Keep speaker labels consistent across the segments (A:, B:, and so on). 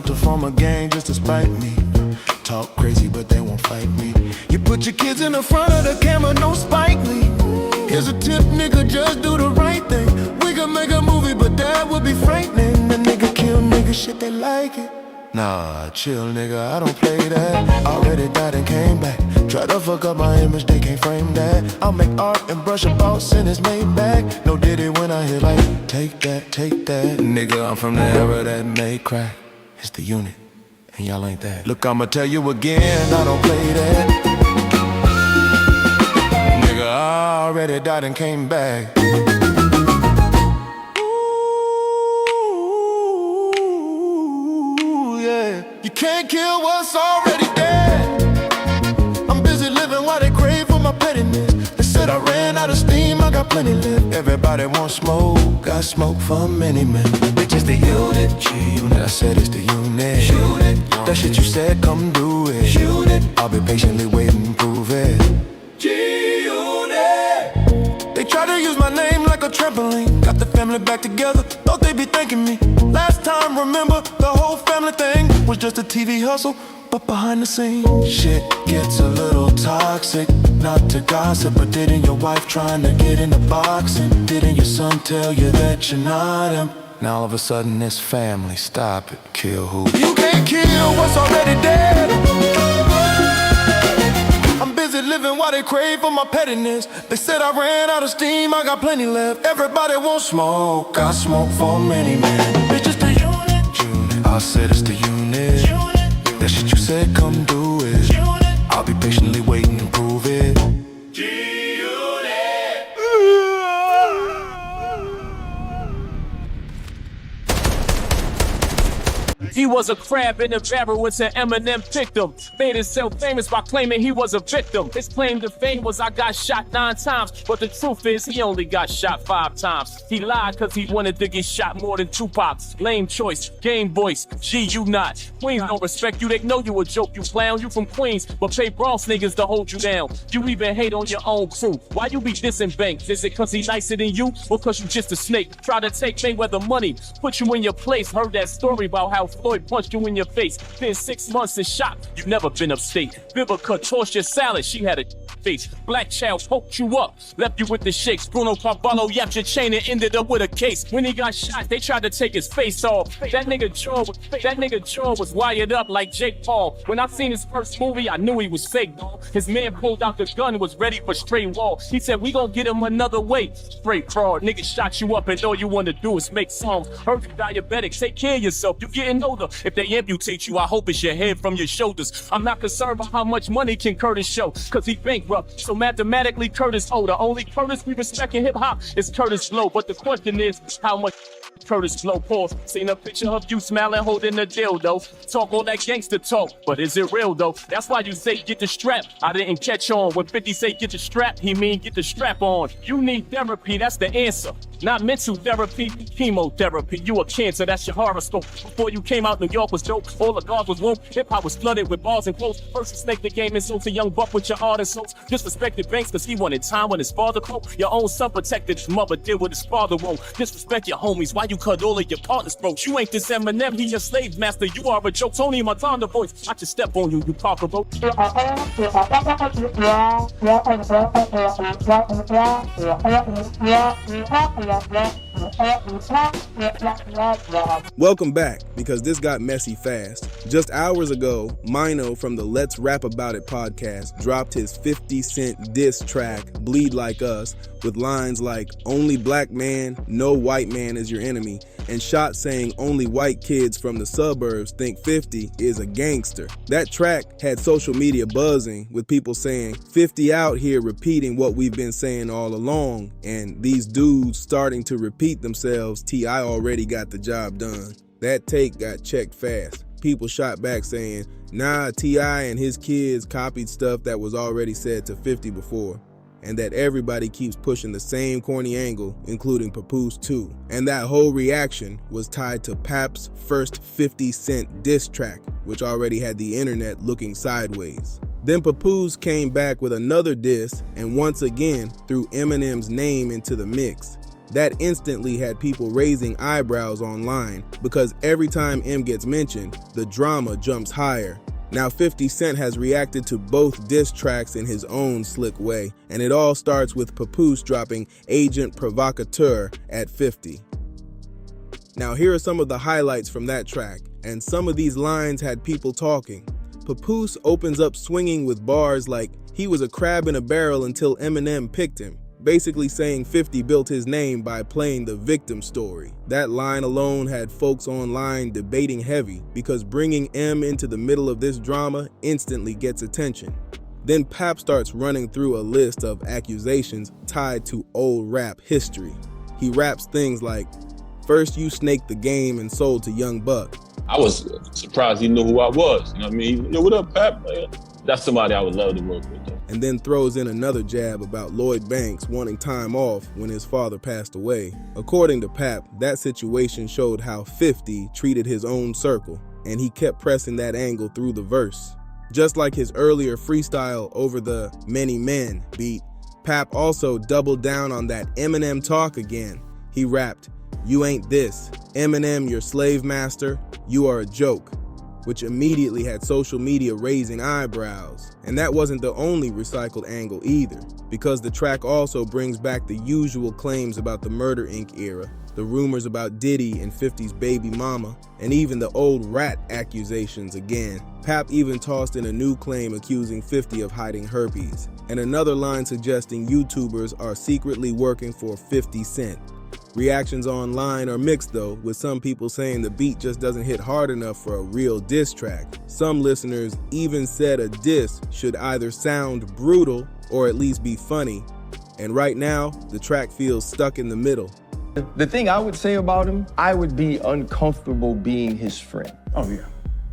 A: about to form a gang just to spite me. Talk crazy, but they won't fight me. You put your kids in the front of the camera, no Spike Lee. Here's a tip, nigga, just do the right thing. We could make a movie, but that would be frightening. The nigga kill nigga, shit, they like it. Nah, chill, nigga, I don't play that. Already died and came back. Try to fuck up my image, they can't frame that. I'll make art and brush about sentence made back. No diddy when I hear like, take that, take that. Nigga, I'm from the era that made crack. It's the unit, and y'all ain't that. Look, I'ma tell you again, I don't play that. Nigga, I already died and came back. You can't kill what's already dead. I'm busy living while they crave for my pettiness. They said I ran out of steam, I got plenty left. Everybody wants smoke, got smoke for many men. Bitches, they unit, G-Unit. I said it's the unit. Shoot it. That shit you said, come do it. Shoot it. I'll be patiently waiting to prove it. G-Unit. They try to use my name like a trampoline. Got the family back together, thought they'd be thanking me. Last time, remember, the whole family thing was just a TV hustle, but behind the scenes shit gets a little toxic. Not to gossip, but didn't your wife trying to get into boxing? Didn't your son tell you that you're not him? Now all of a sudden it's family, stop it, kill who? You can't kill what's already dead. I'm busy living while they crave for my pettiness. They said I ran out of steam, I got plenty left. Everybody wants smoke, got smoke for many men. Bitch, it's the unit. I said it's the unit. That shit you said, come do it. I'll be patiently waiting to prove it.
B: He was a crab in the barrel when Cent and Eminem picked him. Made himself famous by claiming he was a victim. His claim to fame was I got shot 9 times, but the truth is he only got shot 5 times. He lied cause he wanted to get shot more than Tupac. Lame choice, game voice, G you not. Queens don't respect you, they know you a joke, you clown. You from Queens, but pay Bronx niggas to hold you down. You even hate on your own crew. Why you be dissing Banks? Is it cause he nicer than you, or cause you just a snake? Try to take Mayweather money, put you in your place. Heard that story about how Floyd punched you in your face. Been 6 months in shock, you've never been upstate. Vivica tossed your salad, she had a face. Black child poked you up, left you with the shakes. Bruno Carvalho yapped your chain and ended up with a case. When he got shot, they tried to take his face off. That nigga jaw was wired up like Jake Paul. When I seen his first movie, I knew he was fake, dog. His man pulled out the gun, was ready for straight wall. He said, we gon' get him another way. Straight fraud, nigga shot you up and all you wanna do is make songs. Heard you diabetic, take care of yourself, you getting older. If they amputate you, I hope it's your head from your shoulders. I'm not concerned about how much money can Curtis show, cause he bankrupt, so mathematically Curtis older. Only Curtis we respect in hip-hop is Curtis Blow, but the question is, how much Curtis Blow pause? Seen a picture of you smiling, holding a dildo. Talk all that gangster talk, but is it real though? That's why you say get the strap. I didn't catch on. When 50 say get the strap, he mean get the strap on. You need therapy, that's the answer. Not mental therapy, chemotherapy. You a cancer, that's your horoscope. Before you came out, New York was dope. All the guards was woke. Hip-hop was flooded with bars and quotes. First you snake the game and sold to young buck with your art and souls. Disrespected Banks cause he wanted time when his father called. Your own son protected his mother, did what his father won't. Disrespect your homies, why you cut all of your partners broke? You ain't this Eminem, he your slave master. You are a joke, Tony Montana voice. I just step on you, you Parker roach.
C: Welcome back, because this got messy fast. Just hours ago, Mino from the Let's Rap About It podcast dropped his 50 Cent diss track, Bleed Like Us, with lines like, only black man, no white man is your enemy, and shots saying only white kids from the suburbs think 50 is a gangster. That track had social media buzzing, with people saying 50 out here repeating what we've been saying all along, and these dudes starting to repeat themselves. T.I. already got the job done. That take got checked fast. People shot back saying, nah, T.I. and his kids copied stuff that was already said to 50 before, and that everybody keeps pushing the same corny angle, including Papoose too. And that whole reaction was tied to Pap's first 50 Cent diss track, which already had the internet looking sideways. Then Papoose came back with another diss and once again threw Eminem's name into the mix. That instantly had people raising eyebrows online because every time M gets mentioned, the drama jumps higher. Now 50 Cent has reacted to both diss tracks in his own slick way, and it all starts with Papoose dropping Agent Provocateur at 50. Now here are some of the highlights from that track, and some of these lines had people talking. Papoose opens up swinging with bars like he was a crab in a barrel until Eminem picked him, basically saying 50 built his name by playing the victim story. That line alone had folks online debating heavy because bringing M into the middle of this drama instantly gets attention. Then Pap starts running through a list of accusations tied to old rap history. He raps things like, "First you snaked the game and sold to Young Buck."
D: I was surprised he knew who I was. You know what I mean? Yo, what up, Pap? That's somebody I would love to work with, though.
C: And then throws in another jab about Lloyd Banks wanting time off when his father passed away. According to Pap, that situation showed how 50 treated his own circle, and he kept pressing that angle through the verse. Just like his earlier freestyle over the Many Men beat, Pap also doubled down on that Eminem talk again. He rapped, "You ain't this. Eminem, your slave master. You are a joke," which immediately had social media raising eyebrows. And that wasn't the only recycled angle either, because the track also brings back the usual claims about the Murder Inc. era, the rumors about Diddy and 50's baby mama, and even the old rat accusations again. Pap even tossed in a new claim accusing 50 of hiding herpes, and another line suggesting YouTubers are secretly working for 50 Cent. Reactions online are mixed though, with some people saying the beat just doesn't hit hard enough for a real diss track. Some listeners even said a diss should either sound brutal or at least be funny. And right now, the track feels stuck in the middle.
E: The thing I would say about him, I would be uncomfortable being his friend.
F: Oh, yeah.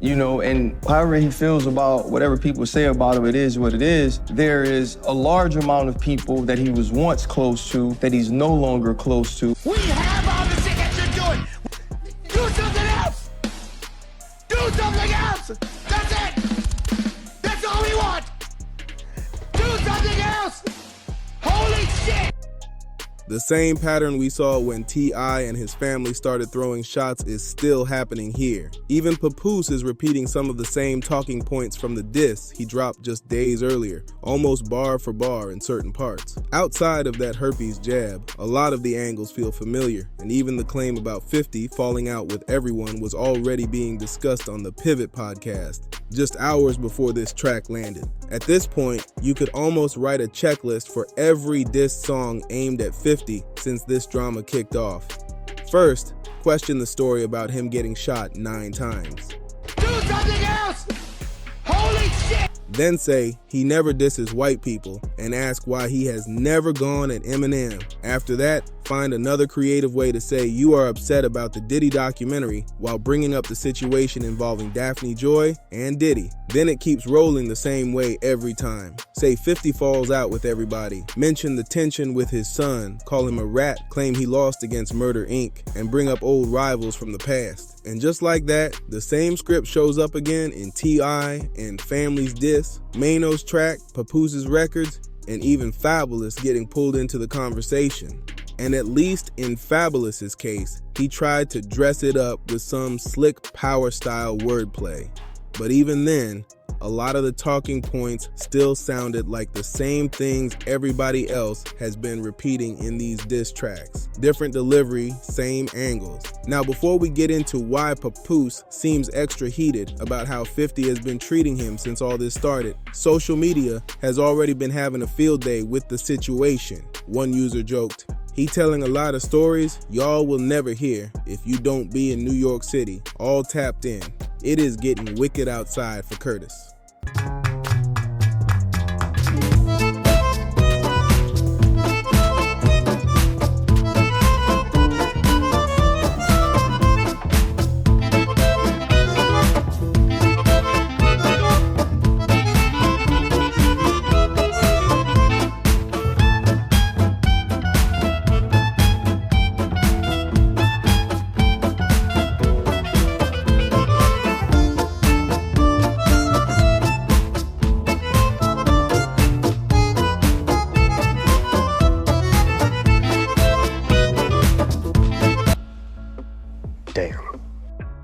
E: You know, and however he feels about whatever people say about him, it is what it is. There is a large amount of people that he was once close to that he's no longer close to.
A: We have all the shit that you're doing. Do something else. Do something else. That's it. That's all we want. Do something else. Holy shit.
C: The same pattern we saw when T.I. and his family started throwing shots is still happening here. Even Papoose is repeating some of the same talking points from the diss he dropped just days earlier, almost bar for bar in certain parts. Outside of that herpes jab, a lot of the angles feel familiar, and even the claim about 50 falling out with everyone was already being discussed on the Pivot podcast, just hours before this track landed. At this point, you could almost write a checklist for every diss song aimed at 50 since this drama kicked off. First, question the story about him getting shot 9 times.
A: Do something else. Holy shit.
C: Then say he never disses white people and ask why he has never gone at Eminem. After that, find another creative way to say you are upset about the Diddy documentary while bringing up the situation involving Daphne Joy and Diddy. Then it keeps rolling the same way every time. Say 50 falls out with everybody, mention the tension with his son, call him a rat, claim he lost against Murder Inc., and bring up old rivals from the past. And just like that, the same script shows up again in T.I. and Family's diss, Mano's track, Papoose's records, and even Fabulous getting pulled into the conversation. And at least in Fabulous's case, he tried to dress it up with some slick power style wordplay. But even then, a lot of the talking points still sounded like the same things everybody else has been repeating in these diss tracks. Different delivery, same angles. Now before we get into why Papoose seems extra heated about how 50 has been treating him since all this started, social media has already been having a field day with the situation. One user joked, "He telling a lot of stories y'all will never hear if you don't be in New York City, all tapped in. It is getting wicked outside for Curtis."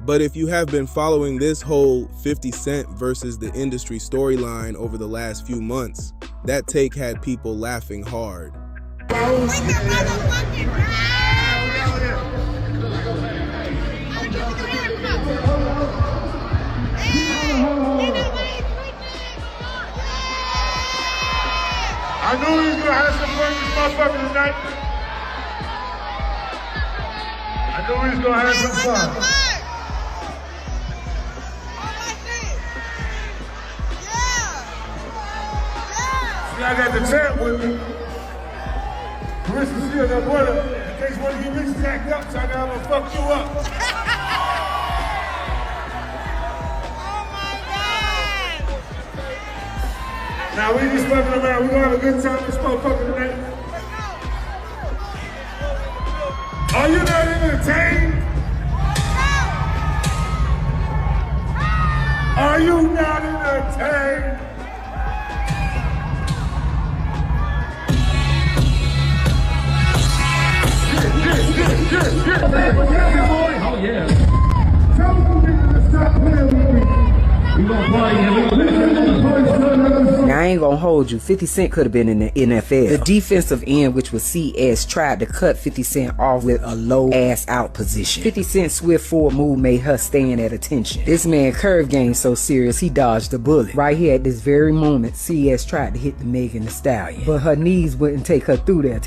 C: But if you have been following this whole 50 Cent versus the industry storyline over the last few months, that take had people laughing hard.
F: I knew he was gonna have some fun with this motherfucker tonight. I knew he was gonna have some fun. See, I got the champ with me. Carissa Shield, that brother, in case one of you bitches act up, so I gotta fuck you up. Now we just fucking around. We gonna have a good time with this motherfucker tonight. Are you not entertained? Are you not entertained?
G: Oh yeah. Tell them to stop playing with me. We gonna party.
H: Now, I ain't gonna hold you. 50 Cent could have been in the NFL. The defensive end, which was CS, tried to cut 50 Cent off with a low ass out position. 50 Cent's swift forward move made her stand at attention. This man curve game so serious, he dodged a bullet. Right here at this very moment, CS tried to hit the Megan Thee Stallion, but her knees wouldn't take her through there,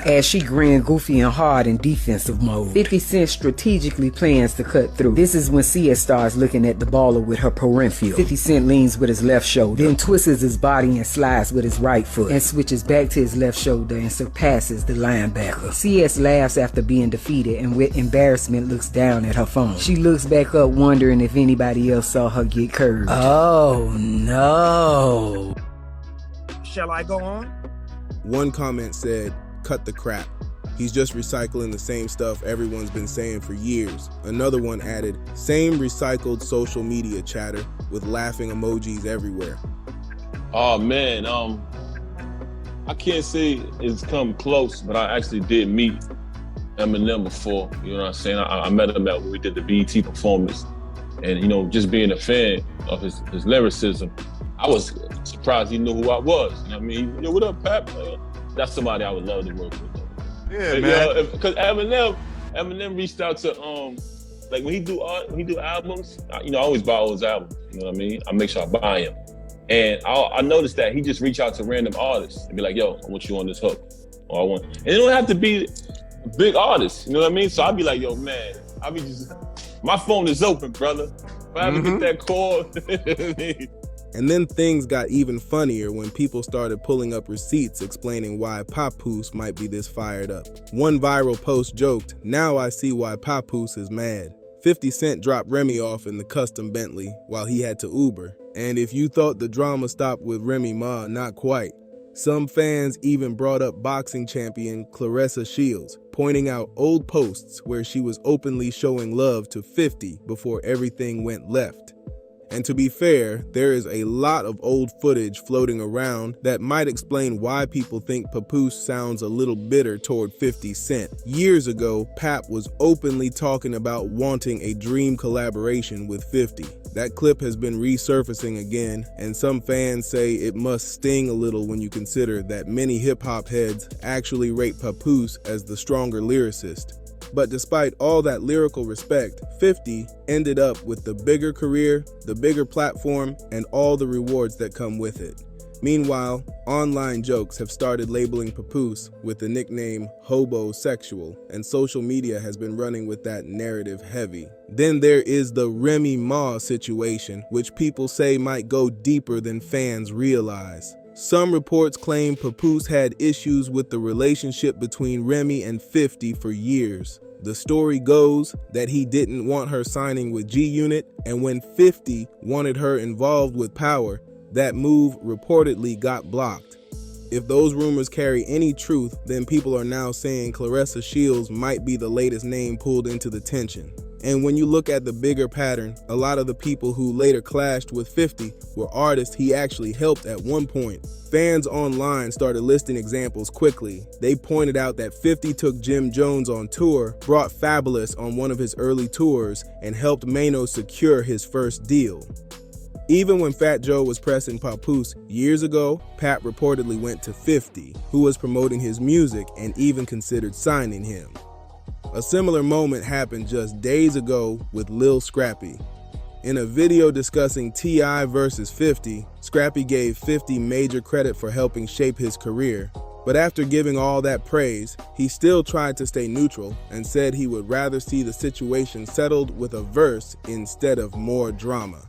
H: as she grinned goofy and hard in defensive mode. 50 Cent strategically plans to cut through. This is when CS starts looking at the baller with her peripheral. 50 Cent leans with his left shoulder, then twists his body and slides with his right foot, and switches back to his left shoulder and surpasses the linebacker. CS laughs after being defeated and with embarrassment looks down at her phone. She looks back up wondering if anybody else saw her get curved. Oh no.
I: Shall I go on?
C: One comment said, "Cut the crap. He's just recycling the same stuff everyone's been saying for years." Another one added, "Same recycled social media chatter with laughing emojis everywhere."
D: Oh man, I can't say it's come close, but I actually did meet Eminem before. You know what I'm saying? I met him when we did the BET performance, and you know, just being a fan of his lyricism, I was surprised he knew who I was. You know what I mean? Yo, what up, Pap? That's somebody I would love to work with.
F: Yeah, man.
D: Because Eminem reached out to like when he do albums, you know, I always buy all his albums. You know what I mean? I make sure I buy him. And I noticed that he just reach out to random artists and be like, "Yo, I want you on this hook," or and it don't have to be big artists, you know what I mean? So I'd be like, "Yo, man, my phone is open, brother. If I ever get that call."
C: And then things got even funnier when people started pulling up receipts explaining why Papoose might be this fired up. One viral post joked, "Now I see why Papoose is mad." 50 Cent dropped Remy off in the custom Bentley while he had to Uber. And if you thought the drama stopped with Remy Ma, not quite. Some fans even brought up boxing champion Claressa Shields, pointing out old posts where she was openly showing love to 50 before everything went left. And to be fair, there is a lot of old footage floating around that might explain why people think Papoose sounds a little bitter toward 50 Cent. Years ago, Pap was openly talking about wanting a dream collaboration with 50. That clip has been resurfacing again, and some fans say it must sting a little when you consider that many hip-hop heads actually rate Papoose as the stronger lyricist. But despite all that lyrical respect, 50 ended up with the bigger career, the bigger platform, and all the rewards that come with it. Meanwhile, online jokes have started labeling Papoose with the nickname hobosexual, and social media has been running with that narrative heavy. Then there is the Remy Ma situation, which people say might go deeper than fans realize. Some reports claim Papoose had issues with the relationship between Remy and 50 for years. The story goes that he didn't want her signing with G-Unit, and when 50 wanted her involved with Power, that move reportedly got blocked. If those rumors carry any truth, then people are now saying Claressa Shields might be the latest name pulled into the tension. And when you look at the bigger pattern, a lot of the people who later clashed with 50 were artists he actually helped at one point. Fans online started listing examples quickly. They pointed out that 50 took Jim Jones on tour, brought Fabulous on one of his early tours, and helped Mano secure his first deal. Even when Fat Joe was pressing Papoose years ago, Pat reportedly went to 50, who was promoting his music and even considered signing him. A similar moment happened just days ago with Lil Scrappy. In a video discussing T.I. versus 50, Scrappy gave 50 major credit for helping shape his career. But after giving all that praise, he still tried to stay neutral and said he would rather see the situation settled with a verse instead of more drama.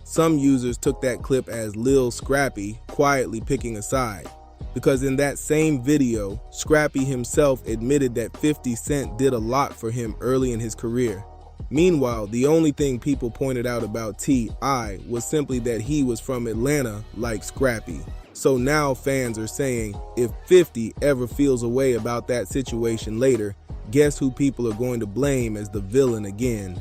C: Some users took that clip as Lil Scrappy quietly picking a side, because in that same video, Scrappy himself admitted that 50 Cent did a lot for him early in his career. Meanwhile, the only thing people pointed out about T.I. was simply that he was from Atlanta like Scrappy. So now fans are saying, if 50 ever feels a way about that situation later, guess who people are going to blame as the villain again?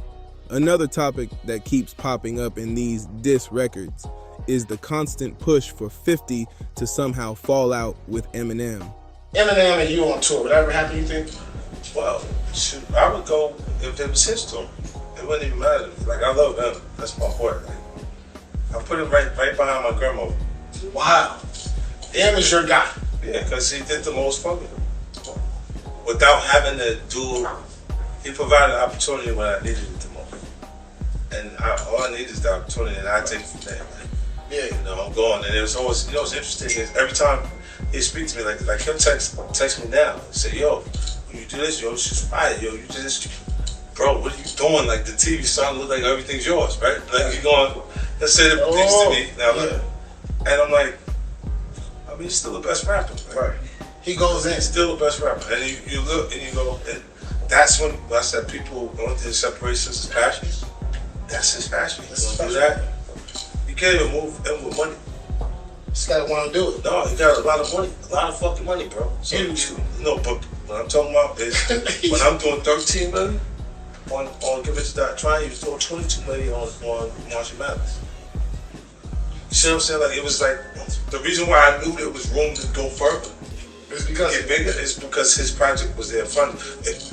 C: Another topic that keeps popping up in these diss records is the constant push for 50 to somehow fall out with Eminem.
J: Eminem and you on tour, would that ever happen, you think?
K: Well, shoot, I would go if it was his tour. It wouldn't even matter. Like, I love him. That's my boy. Like, I put him right behind my grandma.
J: Wow. M is your guy.
K: Yeah, because he did the most for me. Without having to do, he provided opportunity when I needed it the most. And all I need is the opportunity, and I take it from there. Like,
J: yeah,
K: you know, I'm going. And it was always, you know, what's interesting is every time he speak to me, like he'll text me now and say, yo, when you do this, yo, it's just fire, yo, you do this. Bro, what are you doing? Like, the TV starting to look like everything's yours, right? Like, you're going, he'll say the things to me. Now, yeah. And I'm like, I mean, he's still the best rapper.
J: Right. He goes in.
K: He's still the best rapper. And you look and you go, and that's when I said people going through the separations is passion. That's his passion. He's gonna do that. You can't even move in with money.
J: Just gotta want to do it.
K: No, he got a lot of money. A lot of fucking money, bro. So, no, but what I'm talking about is when I'm doing 13 million on Give It to Dot Trying, he was doing 22 million on Marshall Mathers. You see what I'm saying? Like, it was like, the reason why I knew there was room to go further,
J: it's because
K: get bigger, is because his project was there in front.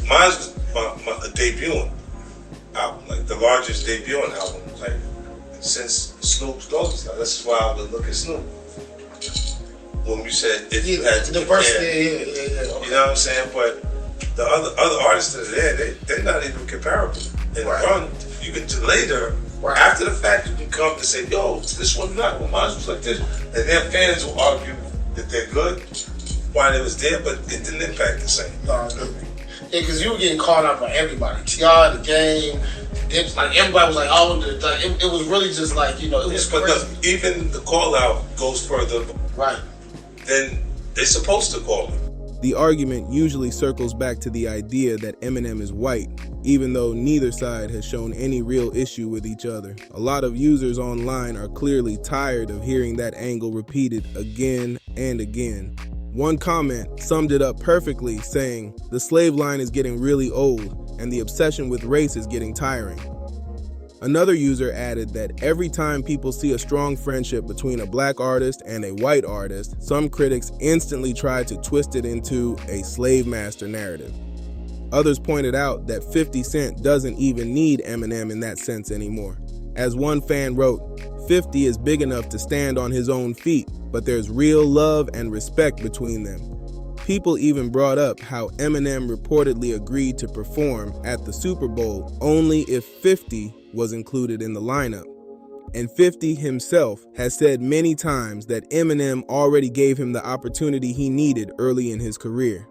K: Mine was my debuting album, like the largest debuting album, like since Snoop's Doggy Style. That's why I would look at Snoop. When you said if you had to
J: diversity,
K: yeah. You know what I'm saying? But the other artists that are there, they're not even comparable. And run, you can later, after the fact, you can come and say, yo, this one's not, well, mine was like this. And their fans will argue that they're good while it was there, but it didn't impact the same.
J: No, yeah, because you were getting caught up by everybody. T.I., the game, DISS, like everybody was like, oh, it was really just like, you know, it was crazy.
K: But even the call out goes further.
J: Right.
K: Then they're supposed to call him.
C: The argument usually circles back to the idea that Eminem is white, even though neither side has shown any real issue with each other. A lot of users online are clearly tired of hearing that angle repeated again and again. One comment summed it up perfectly, saying, "The slave line is getting really old, and the obsession with race is getting tiring." Another user added that every time people see a strong friendship between a black artist and a white artist, some critics instantly try to twist it into a slave master narrative. Others pointed out that 50 Cent doesn't even need Eminem in that sense anymore. As one fan wrote, 50 is big enough to stand on his own feet, but there's real love and respect between them. People even brought up how Eminem reportedly agreed to perform at the Super Bowl only if 50 was included in the lineup. And 50 himself has said many times that Eminem already gave him the opportunity he needed early in his career.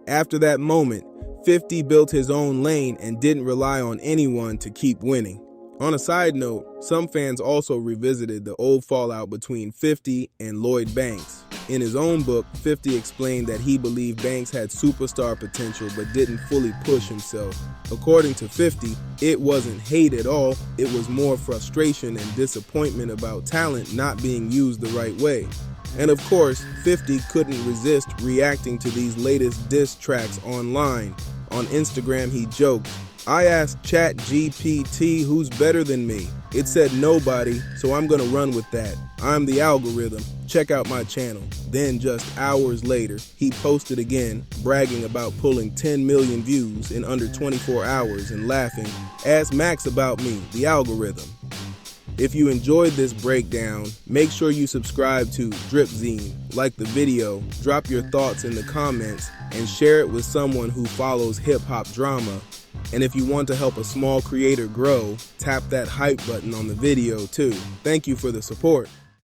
C: After that moment, 50 built his own lane and didn't rely on anyone to keep winning. On a side note, some fans also revisited the old fallout between 50 and Lloyd Banks. In his own book, 50 explained that he believed Banks had superstar potential but didn't fully push himself. According to 50, it wasn't hate at all, it was more frustration and disappointment about talent not being used the right way. And of course, 50 couldn't resist reacting to these latest diss tracks online. On Instagram, he joked, I asked ChatGPT who's better than me. It said nobody, so I'm gonna run with that. I'm the algorithm. Check out my channel. Then just hours later, he posted again, bragging about pulling 10 million views in under 24 hours and laughing, "Ask Max about me, the algorithm." If you enjoyed this breakdown, make sure you subscribe to Dripzine, like the video, drop your thoughts in the comments, and share it with someone who follows hip-hop drama. And if you want to help a small creator grow, tap that hype button on the video too. Thank you for the support.